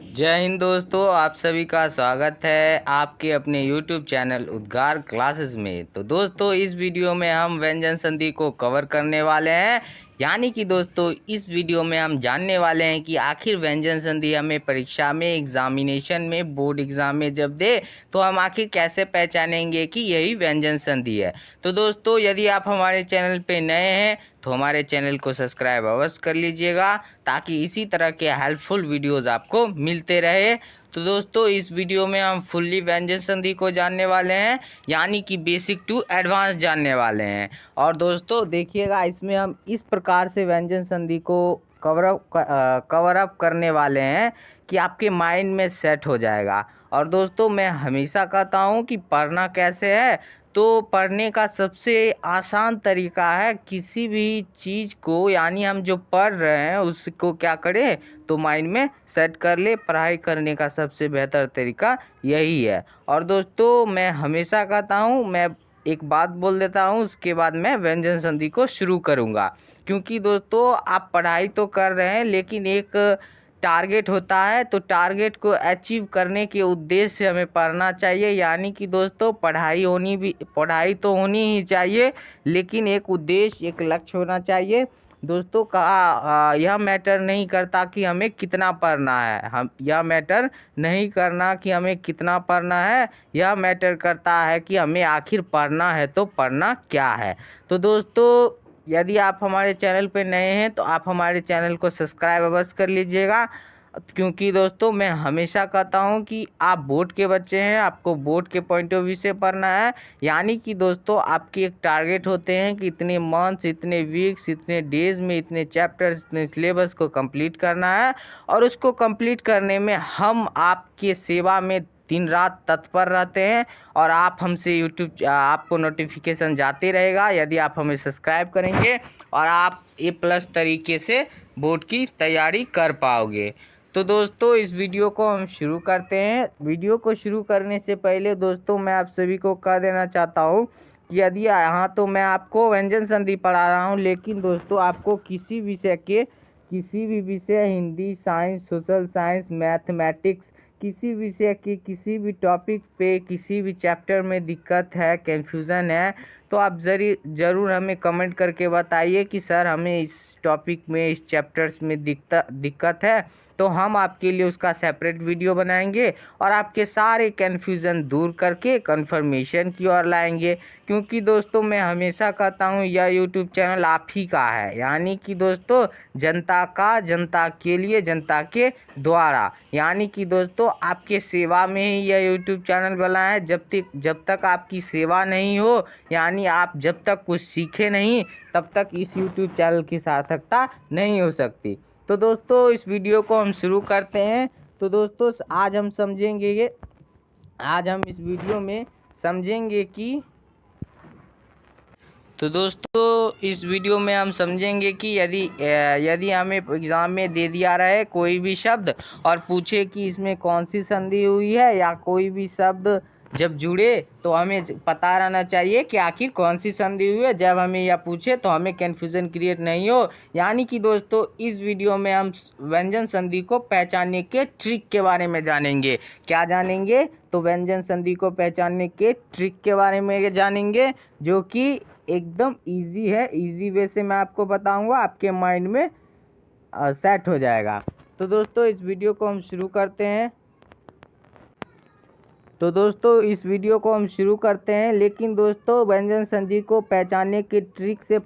जय हिंद दोस्तों, आप सभी का स्वागत है आपके अपने YouTube चैनल उद्गार क्लासेस में। तो दोस्तों, इस वीडियो में हम व्यंजन संधि को कवर करने वाले हैं। यानी कि दोस्तों, इस वीडियो में हम जानने वाले हैं कि आखिर व्यंजन संधि हमें परीक्षा में, एग्जामिनेशन में, बोर्ड एग्जाम में जब दे तो हम आखिर कैसे पहचानेंगे कि यही व्यंजन संधि है। तो दोस्तों, यदि आप हमारे चैनल पे नए हैं तो हमारे चैनल को सब्सक्राइब अवश्य कर लीजिएगा ताकि इसी तरह के हेल्पफुल वीडियोस आपको मिलते रहे। तो दोस्तों, इस वीडियो में हम फुल्ली व्यंजन संधि को जानने वाले हैं, यानी कि बेसिक टू एडवांस जानने वाले हैं। और दोस्तों देखिएगा, इसमें हम इस प्रकार से व्यंजन संधि को कवर अप करने वाले हैं कि आपके माइंड में सेट हो जाएगा। और दोस्तों, मैं हमेशा कहता हूँ कि पढ़ना कैसे है, तो पढ़ने का सबसे आसान तरीका है किसी भी चीज़ को, यानी हम जो पढ़ रहे हैं उसको क्या करें तो माइंड में सेट कर ले। पढ़ाई करने का सबसे बेहतर तरीका यही है। और दोस्तों, मैं हमेशा कहता हूँ, मैं एक बात बोल देता हूँ, उसके बाद मैं व्यंजन संधि को शुरू करूँगा। क्योंकि दोस्तों, आप पढ़ाई तो कर रहे हैं लेकिन एक टारगेट होता है, तो टारगेट को अचीव करने के उद्देश्य से हमें पढ़ना चाहिए। यानी कि दोस्तों, पढ़ाई तो होनी ही चाहिए, लेकिन एक उद्देश्य, एक लक्ष्य होना चाहिए। दोस्तों का यह मैटर नहीं करता कि हमें कितना पढ़ना है, हम यह मैटर नहीं करना कि हमें कितना पढ़ना है, यह मैटर करता है कि हमें आखिर पढ़ना है तो पढ़ना क्या है। तो दोस्तों, यदि आप हमारे चैनल पर नए हैं तो आप हमारे चैनल को सब्सक्राइब अवश्य कर लीजिएगा। क्योंकि दोस्तों, मैं हमेशा कहता हूं कि आप बोर्ड के बच्चे हैं, आपको बोर्ड के पॉइंट ऑफ व्यू से पढ़ना है। यानी कि दोस्तों, आपके एक टारगेट होते हैं कि इतने मंथ्स, इतने वीक्स, इतने डेज में इतने चैप्टर्स, इतने सिलेबस को कंप्लीट करना है। और उसको कंप्लीट करने में हम आपके सेवा में दिन रात तत्पर रहते हैं। और आप हमसे यूट्यूब, आपको नोटिफिकेशन जाते रहेगा यदि आप हमें सब्सक्राइब करेंगे, और आप A+ तरीके से बोर्ड की तैयारी कर पाओगे। तो दोस्तों, इस वीडियो को हम शुरू करते हैं। वीडियो को शुरू करने से पहले दोस्तों, मैं आप सभी को कह देना चाहता हूँ कि यदि यहाँ तो मैं आपको व्यंजन संधि पढ़ा रहा हूँ, लेकिन दोस्तों आपको किसी भी विषय, Hindi, science, social science, mathematics, किसी विषय की किसी भी टॉपिक पे, किसी भी चैप्टर में दिक्कत है, कन्फ्यूज़न है, तो आप ज़रूर हमें कमेंट करके बताइए कि सर हमें इस टॉपिक में, इस चैप्टर्स में दिक्कत है। तो हम आपके लिए उसका सेपरेट वीडियो बनाएंगे और आपके सारे कन्फ्यूज़न दूर करके कंफर्मेशन की ओर लाएंगे। क्योंकि दोस्तों, मैं हमेशा कहता हूँ यह यूट्यूब चैनल आप ही का है। यानी कि दोस्तों, जनता का, जनता के लिए, जनता के द्वारा। यानी कि दोस्तों, आपके सेवा में ही यह यूट्यूब चैनल बना है। जब तक आपकी सेवा नहीं हो, यानी आप जब तक कुछ सीखे नहीं, तब तक इस यूट्यूब चैनल की सार्थकता नहीं हो सकती। तो दोस्तों, इस वीडियो को हम शुरू करते हैं। तो दोस्तों, आज हम इस वीडियो में समझेंगे कि तो दोस्तों, इस वीडियो में हम समझेंगे कि यदि हमें एग्ज़ाम में दे दिया रहे कोई भी शब्द और पूछे कि इसमें कौन सी संधि हुई है, या कोई भी शब्द जब जुड़े तो हमें पता रहना चाहिए कि आखिर कौन सी संधि हुई है। जब हमें यह पूछे तो हमें कन्फ्यूज़न क्रिएट नहीं हो। यानी कि दोस्तों, इस वीडियो में हम व्यंजन संधि को पहचानने के ट्रिक के बारे में जानेंगे। क्या जानेंगे? तो व्यंजन संधि को पहचानने के ट्रिक के बारे में जानेंगे, जो कि एकदम इजी है। इजी वे से मैं आपको बताऊंगा, आपके माइंड में सेट हो जाएगा। तो दोस्तों, इस वीडियो को हम शुरू करते हैं। लेकिन दोस्तों, व्यंजन संधि को पहचानने के ट्रिक से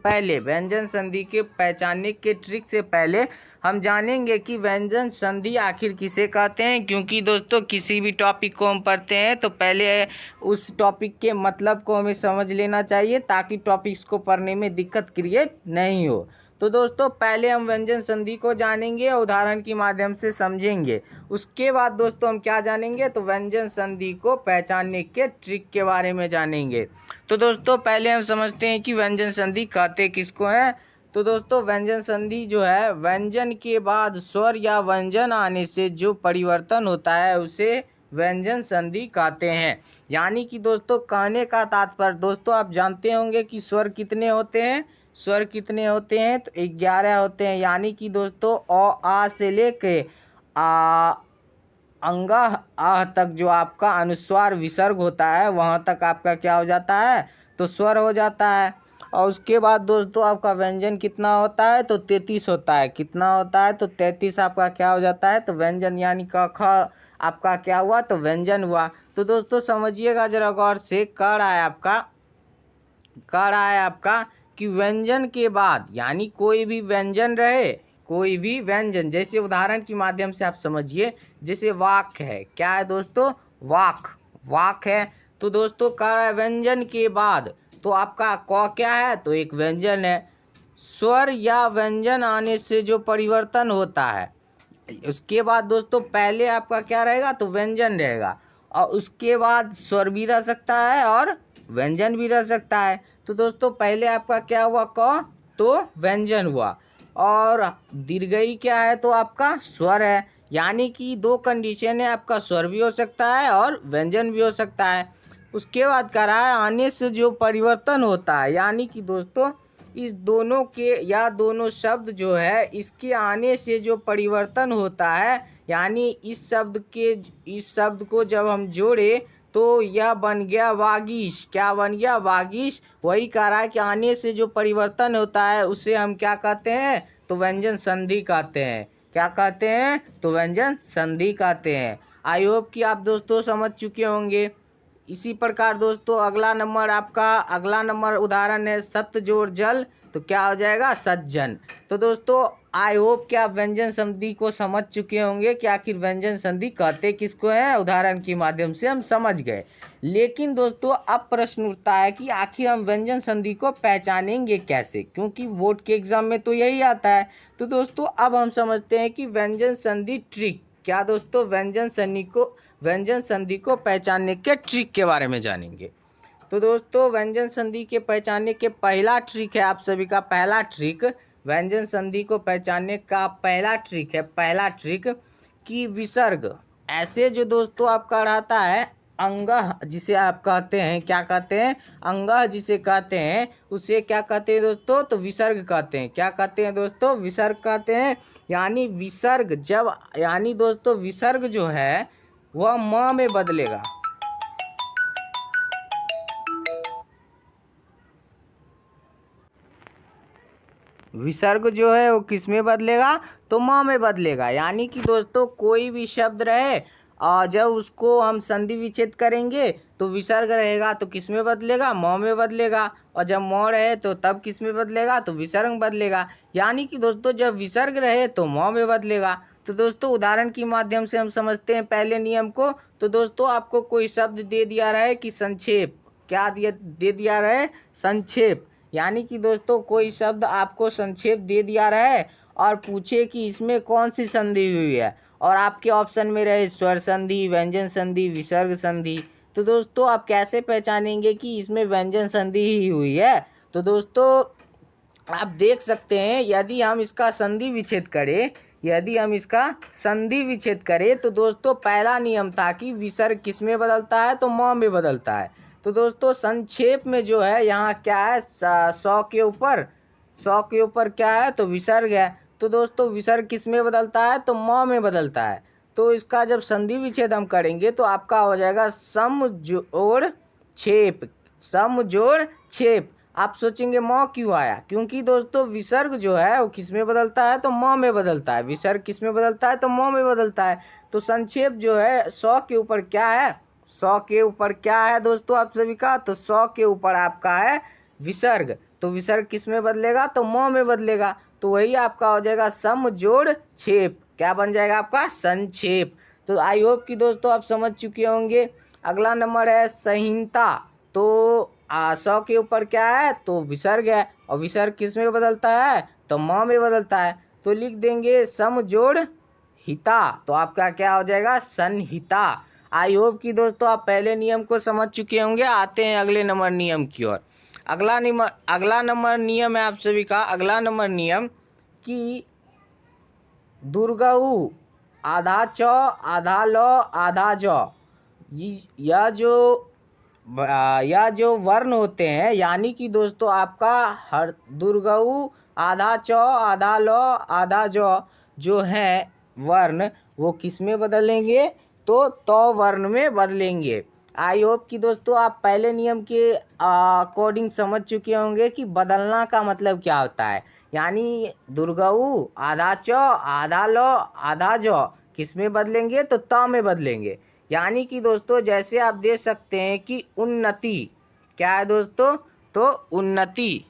पहले हम जानेंगे कि व्यंजन संधि आखिर किसे कहते हैं। क्योंकि दोस्तों, किसी भी टॉपिक को हम पढ़ते हैं तो पहले उस टॉपिक के मतलब को हमें समझ लेना चाहिए, ताकि टॉपिक्स को पढ़ने में दिक्कत क्रिएट नहीं हो। तो दोस्तों, पहले हम व्यंजन संधि को जानेंगे, उदाहरण के माध्यम से समझेंगे। उसके बाद दोस्तों, हम क्या जानेंगे? तो व्यंजन संधि को पहचानने के ट्रिक के बारे में जानेंगे। तो दोस्तों, पहले हम समझते हैं कि व्यंजन संधि कहते किसको हैं। तो दोस्तों, व्यंजन संधि जो है, व्यंजन के बाद स्वर या व्यंजन आने से जो परिवर्तन होता है उसे व्यंजन संधि कहते हैं। यानी कि दोस्तों, कहने का तात्पर्य, दोस्तों आप जानते होंगे कि स्वर कितने होते हैं। तो 11 होते हैं। यानी कि दोस्तों, अ, आ से लेके आ, अंगः आह तक जो आपका अनुस्वार विसर्ग होता है वहाँ तक आपका क्या हो जाता है, तो स्वर हो जाता है। और उसके बाद दोस्तों आपका व्यंजन कितना होता है, तो 33 होता है। कितना होता है, तो 33 आपका क्या हो जाता है, तो व्यंजन यानी क ख आपका क्या हुआ, तो व्यंजन हुआ। तो दोस्तों समझिएगा जरा गौर से, कह रहा है आपका कि व्यंजन के बाद यानी कोई भी व्यंजन रहे, कोई भी व्यंजन, जैसे उदाहरण के माध्यम से आप समझिए, जैसे वाक है, क्या है दोस्तों, वाक है। तो दोस्तों कह रहा है व्यंजन के बाद, तो आपका क क्या है, तो एक व्यंजन है। स्वर या व्यंजन आने से जो परिवर्तन होता है, उसके बाद दोस्तों पहले आपका क्या रहेगा, तो व्यंजन रहेगा, और उसके बाद स्वर भी रह सकता है और व्यंजन भी रह सकता है। तो दोस्तों पहले आपका क्या हुआ, क, तो व्यंजन हुआ, और दीर्घई क्या है, तो आपका स्वर है। यानी कि दो कंडीशन है, आपका स्वर भी हो सकता है और व्यंजन भी हो सकता है। उसके बाद कह रहा है आने से जो परिवर्तन होता है, यानी कि दोस्तों इस दोनों के या दोनों शब्द जो है इसके आने से जो परिवर्तन होता है, यानी इस शब्द को जब हम जोड़े तो यह बन गया वागीश। क्या बन गया, वागीश। वही कह रहा है कि आने से जो परिवर्तन होता है उसे हम क्या कहते हैं, तो व्यंजन संधि कहते हैं। क्या कहते हैं, तो व्यंजन संधि कहते हैं। आई होप कि आप दोस्तों समझ चुके होंगे। इसी प्रकार दोस्तों अगला नंबर उदाहरण है सत्य जोड़ जल, तो क्या हो जाएगा, सज्जन। तो दोस्तों आई होप कि आप व्यंजन संधि को समझ चुके होंगे कि आखिर व्यंजन संधि कहते किसको है, उदाहरण के माध्यम से हम समझ गए। लेकिन दोस्तों अब प्रश्न उठता है कि आखिर हम व्यंजन संधि को पहचानेंगे कैसे, क्योंकि बोर्ड के एग्जाम में तो यही आता है। तो दोस्तों अब हम समझते हैं कि व्यंजन संधि ट्रिक, क्या दोस्तों व्यंजन संधि को पहचानने के ट्रिक के बारे में जानेंगे। तो दोस्तों व्यंजन संधि के पहचानने के पहला ट्रिक है, आप सभी का पहला ट्रिक, व्यंजन संधि को पहचानने का पहला ट्रिक कि विसर्ग ऐसे जो दोस्तों आपका रहता है, अंगः जिसे आप कहते हैं, क्या कहते हैं, अंगः जिसे कहते हैं उसे क्या कहते हैं दोस्तों, तो विसर्ग कहते हैं। क्या कहते हैं दोस्तों, विसर्ग कहते हैं। यानी दोस्तों विसर्ग जो है वह म में बदलेगा। विसर्ग जो है वो किस में बदलेगा, तो म में बदलेगा। यानी कि दोस्तों कोई भी शब्द रहे और जब उसको हम संधि विच्छेद करेंगे तो विसर्ग रहेगा तो किस में बदलेगा, म में बदलेगा, और जब म रहे तो तब किस में बदलेगा, तो विसर्ग बदलेगा। यानी कि दोस्तों जब विसर्ग रहे तो म में बदलेगा। तो दोस्तों उदाहरण के माध्यम से हम समझते हैं पहले नियम को। तो दोस्तों आपको कोई शब्द दे दिया रहे कि संक्षेप, क्या दे दिया रहे, संक्षेप। यानी कि दोस्तों कोई शब्द आपको संक्षेप दे दिया रहे और पूछे कि इसमें कौन सी संधि हुई है, और आपके ऑप्शन में रहे स्वर संधि, व्यंजन संधि, विसर्ग संधि। तो दोस्तों आप कैसे पहचानेंगे कि इसमें व्यंजन संधि ही हुई है। तो दोस्तों आप देख सकते हैं यदि हम इसका संधि विच्छेद करें तो दोस्तों पहला नियम था कि विसर्ग किस में बदलता है, तो म में बदलता है। तो दोस्तों संक्षेप में जो है यहाँ क्या है, 100 के ऊपर क्या है, तो विसर्ग है। तो दोस्तों विसर्ग किस में बदलता है, तो म में बदलता है। तो इसका जब संधि विच्छेद हम करेंगे तो आपका हो जाएगा सम जोड़ छेप। आप सोचेंगे म क्यों आया, क्योंकि दोस्तों विसर्ग जो है वो किस में बदलता है, तो म में बदलता है। विसर्ग किस में बदलता है, तो म में बदलता है। तो संक्षेप जो है 100 के ऊपर क्या है, 100 के ऊपर क्या है दोस्तों आप सभी का, तो 100 के ऊपर आपका है विसर्ग। तो विसर्ग किस में बदलेगा, तो म में बदलेगा। तो वही आपका हो जाएगा सम जोड़ छेप। क्या बन जाएगा आपका, संक्षेप। तो आई होप कि दोस्तों आप समझ चुके होंगे। अगला नंबर है संहिता। तो 100 के ऊपर क्या है, तो विसर्ग है, और विसर्ग किस में बदलता है, तो म में बदलता है। तो लिख देंगे सम जोड़ हिता। तो आपका क्या हो जाएगा, संहिता। आई होप कि दोस्तों आप पहले नियम को समझ चुके होंगे। आते हैं अगले नंबर नियम की ओर। अगला नंबर नियम है आप सभी का, अगला नंबर नियम कि दुर्गऊ आधा च आधा ल आधा ज, यह जो वर्ण होते हैं, यानी कि दोस्तों आपका हर दुर्गऊ आधा च आधा ल आधा ज जो है वर्ण, वो किस में बदलेंगे, तो वर्ण में बदलेंगे। आई होप कि दोस्तों आप पहले नियम के अकॉर्डिंग समझ चुके होंगे कि बदलना का मतलब क्या होता है। यानी दुर्गऊ आधा च आधा ल आधा ज किस में बदलेंगे, तो त में बदलेंगे। यानी कि दोस्तों जैसे आप देख सकते हैं कि उन्नति क्या है दोस्तों, तो उन्नति।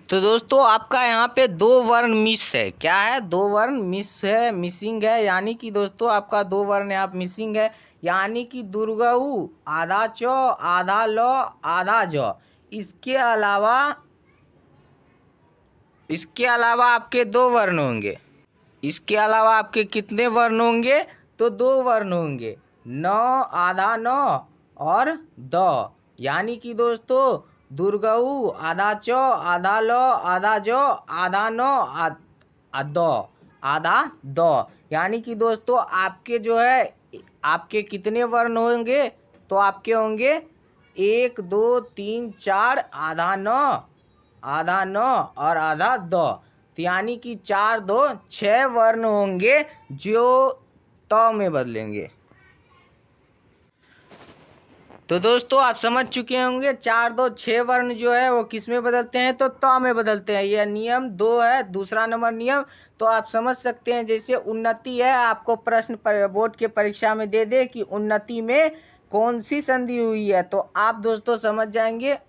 तो दोस्तों आपका यहाँ पे दो वर्ण मिस है, क्या है, दो वर्ण मिस है, मिसिंग है। यानी कि दोस्तों आपका दो वर्ण यहाँ मिसिंग है। यानी कि दुर्गऊ आधा च आधा ल आधा ज। इसके अलावा आपके दो वर्ण होंगे। इसके अलावा आपके कितने वर्ण होंगे, तो दो वर्ण होंगे, न आधा न और द। यानी कि दोस्तों दुर्गऊ आधा च आधा ल आधा ज आधा न द आधा द। यानी कि दोस्तों आपके जो है आपके कितने वर्ण होंगे, तो आपके होंगे 1 2 3 4 आधा न और आधा द। तो यानी कि 4 2 6 वर्ण होंगे जो त में बदलेंगे। तो दोस्तों आप समझ चुके होंगे 4 2 6 वर्ण जो है वो किस में बदलते हैं, तो त में बदलते हैं। यह नियम 2 है, दूसरा नंबर नियम। तो आप समझ सकते हैं जैसे उन्नति है, आपको प्रश्न बोर्ड के परीक्षा में दे दे कि उन्नति में कौन सी संधि हुई है, तो आप दोस्तों समझ जाएंगे।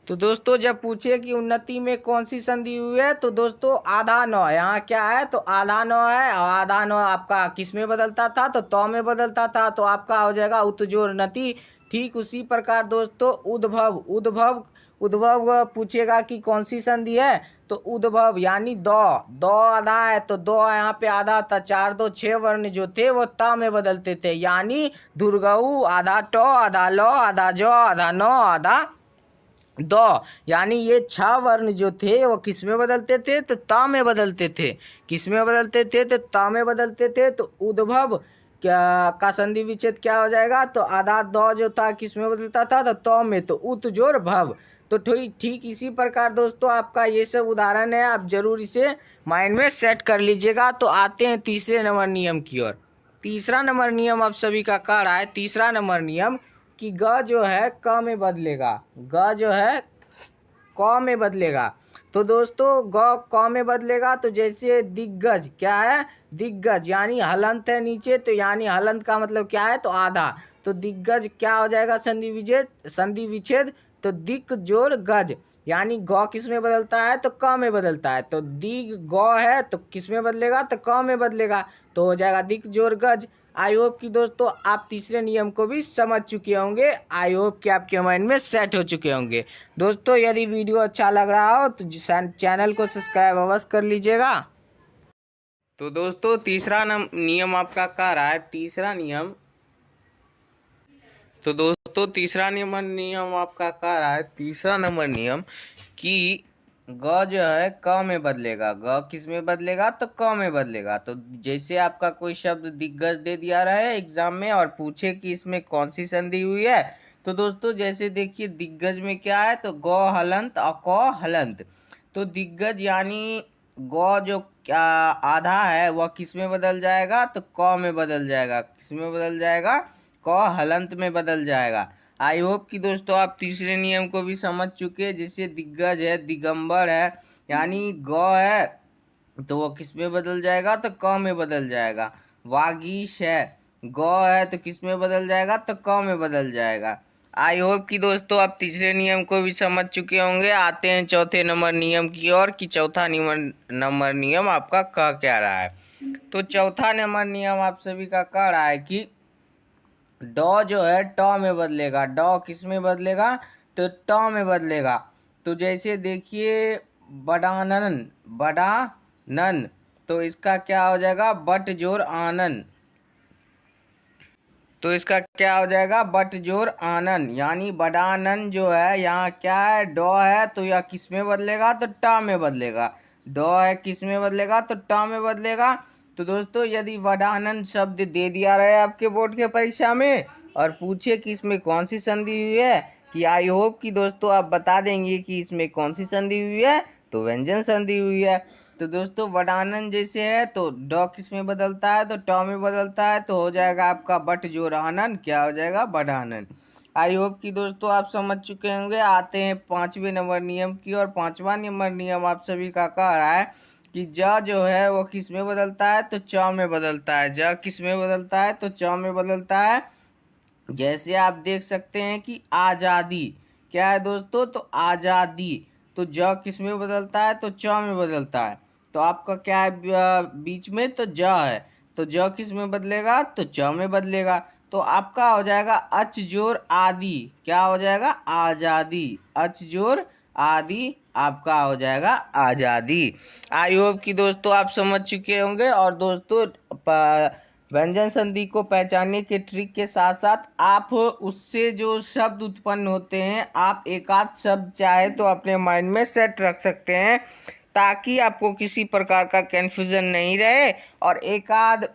तो दोस्तों जब पूछे कि उन्नति में कौन सी संधि हुई है, तो दोस्तों आधा नौ यहाँ क्या है, तो आधा नौ है। और आधा नौ आपका किस में बदलता था, तो त में बदलता था, तो आपका हो जाएगा उत्तजोर नति। ठीक उसी प्रकार दोस्तों उद्भव उद्भव उद्भव पूछेगा कि कौन सी संधि है, तो उद्भव यानी द आधा है, तो द यहाँ पे आधा था। 4 2 6 वर्ण जो थे वो त में बदलते थे। यानी दुर्गऊ आधा ट आधा ल आधा ज आधा न आधा द। यानी ये 6 वर्ण जो थे वो किस में बदलते थे, तो त में बदलते थे। किस में बदलते थे, तो त में बदलते थे। तो उद्भव क्या का संधि विच्छेद क्या हो जाएगा, तो आधा द जो था किस में बदलता था, तो त में, तो उत जोड़ भव। तो ठीक इसी प्रकार दोस्तों आपका ये सब उदाहरण है, आप जरूर इसे माइंड में सेट कर लीजिएगा। तो आते हैं तीसरे नंबर नियम की ओर। तीसरा नंबर नियम आप सभी का कह रहा है, तीसरा नंबर नियम कि ग जो है क में बदलेगा, ग जो है क में बदलेगा। तो दोस्तों ग क में बदलेगा, तो जैसे दिग्गज क्या है, दिग्गज यानी हलंत है नीचे, तो यानी हलंत का मतलब क्या है, तो आधा। तो दिग्गज क्या हो जाएगा, संधि विच्छेद, तो दिक जोड़ गज। यानी ग किस में बदलता है, तो क में बदलता है। तो दिग ग है तो किस में बदलेगा, तो क में बदलेगा, तो हो जाएगा दिक जोड़ गज। आई होप कि दोस्तों आप तीसरे नियम को भी समझ चुके होंगे। आई होप कि आपके माइंड में सेट हो चुके होंगे। दोस्तों यदि वीडियो अच्छा लग रहा हो तो चैनल को सब्सक्राइब अवश्य कर लीजिएगा। तो दोस्तों तीसरा नियम आपका कह रहा है, तीसरा नियम। तो दोस्तों तीसरा नियम आपका कह रहा है, तीसरा नंबर नियम कि ग जो है क में बदलेगा। ग किस में बदलेगा, तो क में बदलेगा। तो जैसे आपका कोई शब्द दिग्गज दे दिया रहा है एग्जाम में और पूछे कि इसमें कौन सी संधि हुई है, तो दोस्तों जैसे देखिए दिग्गज में क्या है, तो ग हलंत और क हलंत। तो दिग्गज यानी ग जो क्या आधा है वह किस में बदल जाएगा, तो क में बदल जाएगा। किस में बदल जाएगा, क हलंत में बदल जाएगा। आई होप कि दोस्तों आप तीसरे नियम को भी समझ चुके। जैसे दिग्गज है, दिगंबर है, यानी ग है तो वो किस में बदल जाएगा, तो क में बदल जाएगा। वागीश है, ग है तो किस में बदल जाएगा, तो क में बदल जाएगा। आई होप कि दोस्तों आप तीसरे नियम को भी समझ चुके होंगे। आते हैं चौथे नंबर नियम की ओर कि चौथा नंबर नियम आपका कह क्या रहा है। तो चौथा नंबर नियम आप सभी का कह रहा है कि ड जो है ट में बदलेगा। ड किस में बदलेगा, तो ट में बदलेगा। तो जैसे देखिए बडानन, तो इसका क्या हो जाएगा, बट जोर आनन। तो इसका क्या हो जाएगा, बट जोर आनन। यानी बडानन जो है यहाँ क्या है, ड है तो यह किस में बदलेगा, तो ट में बदलेगा। ड है किस में बदलेगा, तो ट में बदलेगा। तो दोस्तों यदि वडानन शब्द दे दिया रहा है आपके बोर्ड के परीक्षा में और पूछे कि इसमें कौन सी संधि हुई है, कि आई होप कि दोस्तों आप बता देंगे कि इसमें कौन सी संधि हुई है, तो व्यंजन संधि हुई है। तो दोस्तों वडानन जैसे है तो ड किस में बदलता है, तो ट में बदलता है, तो हो जाएगा आपका बट जोड़ आनन, क्या हो जाएगा, बडानन। आई होप कि दोस्तों आप समझ चुके होंगे। आते हैं 5वें नंबर नियम की, और 5वां नंबर नियम आप सभी का कह रहा है कि ज जो है वो किस में बदलता है, तो च में बदलता है। ज किस में बदलता है, तो च में बदलता है। जैसे आप देख सकते हैं कि आज़ादी, क्या है दोस्तों, तो आज़ादी। तो ज किस में बदलता है, तो च में बदलता है। तो आपका क्या है बीच में, तो ज है। तो ज किस में बदलेगा, तो च में बदलेगा। तो आपका हो जाएगा अच जोर आदि, क्या हो जाएगा, आज़ादी। अच जोर आदि आपका हो जाएगा आज़ादी। आई होप कि दोस्तों आप समझ चुके होंगे। और दोस्तों व्यंजन संधि को पहचानने के ट्रिक के साथ साथ आप उससे जो शब्द उत्पन्न होते हैं, आप एक आध शब्द चाहे तो अपने माइंड में सेट रख सकते हैं, ताकि आपको किसी प्रकार का कन्फ्यूजन नहीं रहे। और एक आध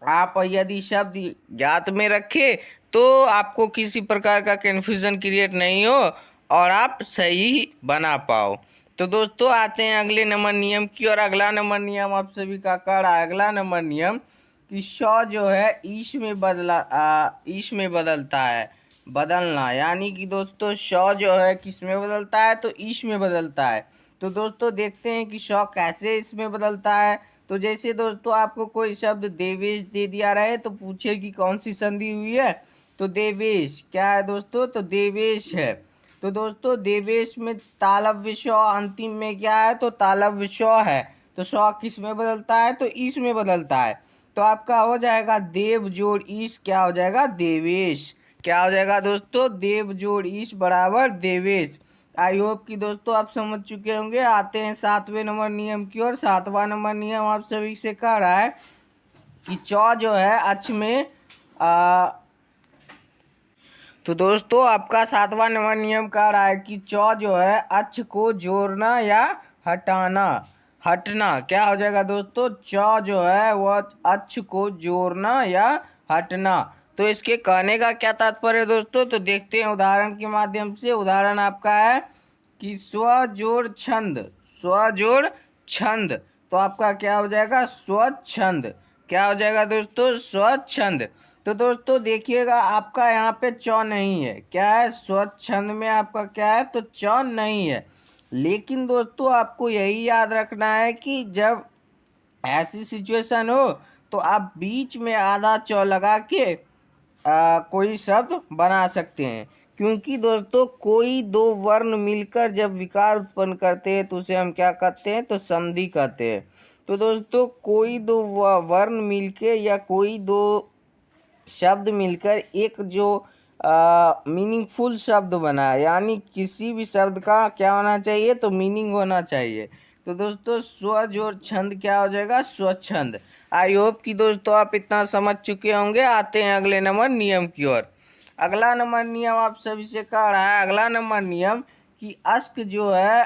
आप यदि शब्द याद में रखें तो आपको किसी प्रकार का कन्फ्यूजन क्रिएट नहीं हो और आप सही बना पाओ। तो दोस्तों आते हैं अगले नंबर नियम की। और अगला नंबर नियम आप सभी का कड़ा है। अगला नंबर नियम कि श जो है ईश में ईश में बदलता है, बदलना। यानी कि दोस्तों श जो है किस में बदलता है, तो ईश में बदलता है। तो दोस्तों देखते हैं कि श कैसे इसमें बदलता है। तो जैसे दोस्तों आपको कोई शब्द देवेश दे दिया रहे तो पूछे कि कौन सी संधि हुई है, तो देवेश, क्या है दोस्तों, तो देवेश है। तो दोस्तों देवेश में तालव्य श अंतिम में क्या है, तो तालव्य श है। तो श किस में बदलता है, तो ईश में बदलता है। तो आपका हो जाएगा देव जोड़ ईश, क्या हो जाएगा, देवेश। क्या हो जाएगा दोस्तों, देव जोड़ ईश बराबर देवेश। आई होप कि दोस्तों आप समझ चुके होंगे। आते हैं 7वें नंबर नियम की ओर। 7वां नंबर नियम आप सभी से कह रहा है कि चौ जो है अक्ष में तो दोस्तों आपका 7वां नंबर नियम कह रहा है कि चौ जो है अक्ष को जोड़ना या हटाना, हटना। क्या हो जाएगा दोस्तों, चौ जो है वह अक्ष को जोड़ना या हटना। तो इसके कहने का क्या तात्पर्य है दोस्तों, तो देखते हैं उदाहरण के माध्यम से। उदाहरण आपका है कि स्व जोड़ छंद, स्व जोड़ छंद। तो आपका क्या हो जाएगा, स्वच्छंद। क्या हो जाएगा दोस्तों, स्वच्छंद। तो दोस्तों देखिएगा आपका यहाँ पे च नहीं है, क्या है, स्वच्छंद में आपका क्या है, तो च नहीं है। लेकिन दोस्तों आपको यही याद रखना है कि जब ऐसी सिचुएशन हो तो आप बीच में आधा च लगा के कोई शब्द बना सकते हैं। क्योंकि दोस्तों कोई दो वर्ण मिलकर जब विकार उत्पन्न करते हैं तो उसे हम क्या कहते हैं, तो संधि कहते हैं। तो दोस्तों कोई दो वर्ण मिलके या कोई दो शब्द मिलकर एक जो मीनिंगफुल शब्द बना है, यानी किसी भी शब्द का क्या होना चाहिए, तो मीनिंग होना चाहिए। तो दोस्तों स्व जोड़ छंद क्या हो जाएगा, स्वच्छंद। आई होप कि दोस्तों आप इतना समझ चुके होंगे। आते हैं अगले नंबर नियम की ओर। अगला नंबर नियम आप सभी से कह रहा है, अगला नंबर नियम कि अश्क जो है,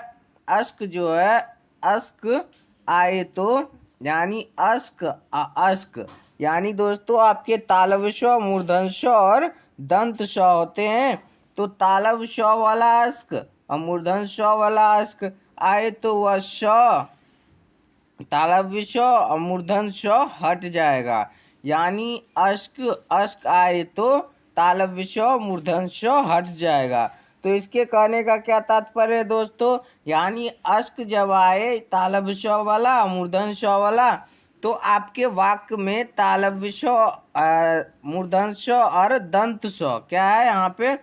अश्क जो है, अश्क आए तो, यानी अश्क अश्क, यानी दोस्तों आपके तालव्य श, मूर्धन्य ष और दंत श होते हैं। तो तालव्य श वाला अश्क और मूर्धन्य ष वाला अश्क आए तो वह श, तालव्य श और मूर्धन्य ष हट जाएगा। यानी अश्क, अश्क आए तो तालव्य श मूर्धन्य ष हट जाएगा। तो इसके कहने का क्या तात्पर्य है दोस्तों, यानी अश्क जब आए तालव्य श वाला मूर्धन्य ष वाला, तो आपके वाक्य में तालव्य श, मूर्धन्य ष और दंत स, क्या है यहाँ पे,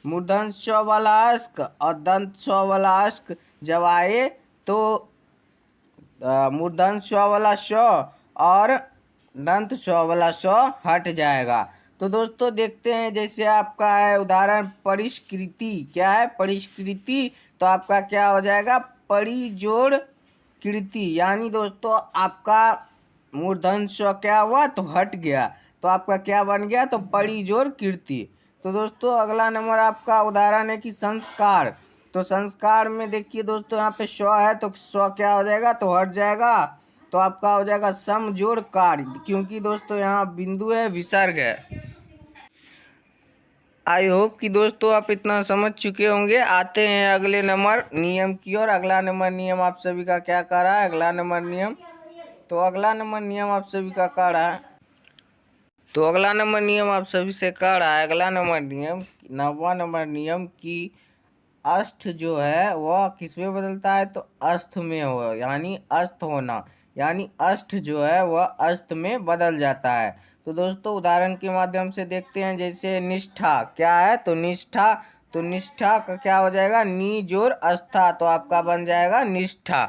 मूर्धन्य ष वाला अश्क और दंत स वाला अश्क जब आए तो मूर्धन्य श वाला श और दंत श वाला श हट जाएगा। तो दोस्तों देखते हैं, जैसे आपका है उदाहरण परिष्कृति, क्या है, परिष्कृति। तो आपका क्या हो जाएगा, परिजोड़ कृति। यानी दोस्तों आपका मूर्धन्य श क्या हुआ, तो हट गया, तो आपका क्या बन गया, तो परिजोड़ कृति। तो दोस्तों अगला नंबर आपका उदाहरण है कि संस्कार। तो संस्कार में देखिए दोस्तों यहाँ पे स्व है तो स्व क्या हो जाएगा, तो हट जाएगा। तो आपका हो जाएगा समजोड़ कार्य, क्योंकि दोस्तों यहाँ बिंदु है, विसर्ग है। आई होप कि दोस्तों आप इतना समझ चुके होंगे। आते हैं अगले नंबर नियम की ओर। अगला नंबर नियम आप सभी का क्या कह रहा है? अगला नंबर नियम, तो अगला नंबर नियम आप सभी का कह रहा है, तो अगला नंबर नियम आप सभी से कह रहा है, अगला नंबर नियम, 9वां नंबर नियम की अष्ट जो है वह किस में बदलता है? तो अस्त में हो, यानी अस्त होना, यानी अष्ट जो है वह अस्त में बदल जाता है। तो दोस्तों उदाहरण के माध्यम से देखते हैं। जैसे निष्ठा क्या है? तो निष्ठा, तो निष्ठा का क्या हो जाएगा? नी जोर अस्था, तो आपका बन जाएगा निष्ठा।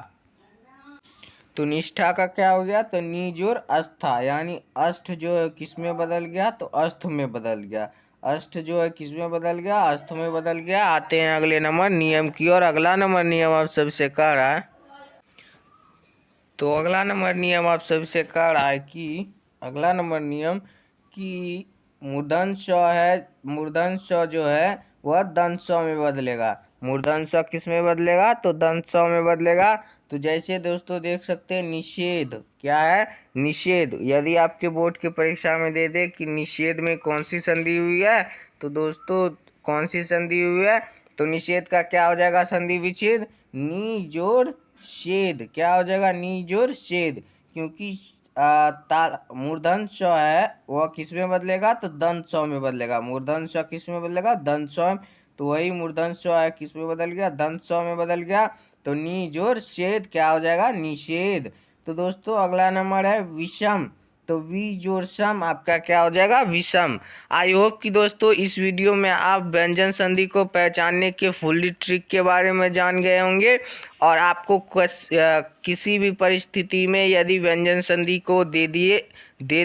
तो निष्ठा का क्या हो गया? तो नी जोर अस्था, यानी अष्ट जो है किस में बदल गया? तो अष्ट में बदल गया। अष्ट जो है किस में बदल गया? अष्ट में बदल गया। आते हैं अगले नंबर नियम की ओर। अगला नंबर नियम आप सबसे कह रहा है, तो अगला नंबर नियम आप सबसे कह रहा है कि अगला नंबर नियम कि मूर्धन श है, मूर्धन श जो है वह दंत स में बदलेगा। मूर्धन स किस में बदलेगा? तो दंत स में बदलेगा। तो जैसे दोस्तों देख सकते हैं निषेध क्या है? निषेध। यदि आपके बोर्ड की परीक्षा में दे दे कि निषेध में कौन सी संधि हुई है, तो दोस्तों कौन सी संधि हुई है? तो निषेध का क्या हो जाएगा? संधि विच्छेद नी जोड़ छेद। क्या हो जाएगा? नी जोड़ छेद। क्योंकि ताल मूर्धन श है वह किस में बदलेगा? तो दंत स में बदलेगा। मूर्धन श किस में बदलेगा? दंत स में। तो वही मूर्धन श है किस में बदल गया? दंत स में बदल गया। तो नी जोड़ छेद क्या हो जाएगा? निषेध। तो दोस्तों अगला नंबर है विषम, तो वी जोड़ सम आपका क्या हो जाएगा? विषम। आई होप कि दोस्तों इस वीडियो में आप व्यंजन संधि को पहचानने के फुल्ली ट्रिक के बारे में जान गए होंगे। और आपको किसी भी परिस्थिति में यदि व्यंजन संधि को दे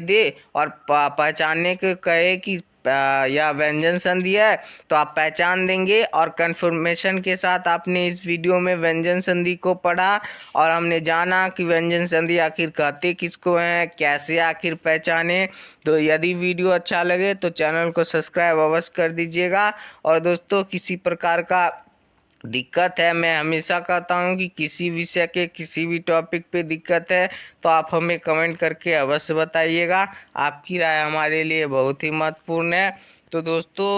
दे और पहचानने के कहे कि या व्यंजन संधि है, तो आप पहचान देंगे। और कंफर्मेशन के साथ आपने इस वीडियो में व्यंजन संधि को पढ़ा और हमने जाना कि व्यंजन संधि आखिर कहते किसको हैं, कैसे आखिर पहचाने। तो यदि वीडियो अच्छा लगे तो चैनल को सब्सक्राइब अवश्य कर दीजिएगा। और दोस्तों किसी प्रकार का दिक्कत है, मैं हमेशा कहता हूं कि किसी विषय के किसी भी टॉपिक पे दिक्कत है तो आप हमें कमेंट करके अवश्य बताइएगा। आपकी राय हमारे लिए बहुत ही महत्वपूर्ण है। तो दोस्तों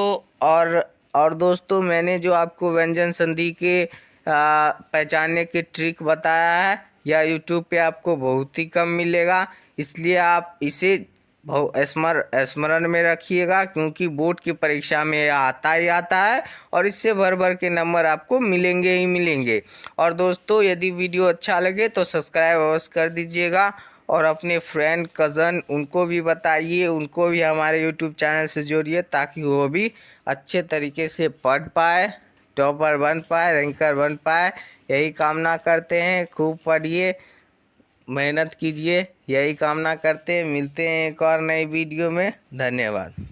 और दोस्तों मैंने जो आपको व्यंजन संधि के पहचानने के ट्रिक बताया है यह यूट्यूब पे आपको बहुत ही कम मिलेगा, इसलिए आप इसे स्मरण में रखिएगा, क्योंकि बोर्ड की परीक्षा में यह आता ही आता है और इससे भर भर के नंबर आपको मिलेंगे ही मिलेंगे। और दोस्तों यदि वीडियो अच्छा लगे तो सब्सक्राइब अवश्य कर दीजिएगा और अपने फ्रेंड कज़न उनको भी बताइए, उनको भी हमारे यूट्यूब चैनल से जोड़िए ताकि वो भी अच्छे तरीके से पढ़ पाए, टॉपर बन पाए, रैंकर बन पाए। यही कामना करते हैं। खूब पढ़िए, मेहनत कीजिए, यही कामना करते हैं। मिलते हैं एक और नई वीडियो में। धन्यवाद।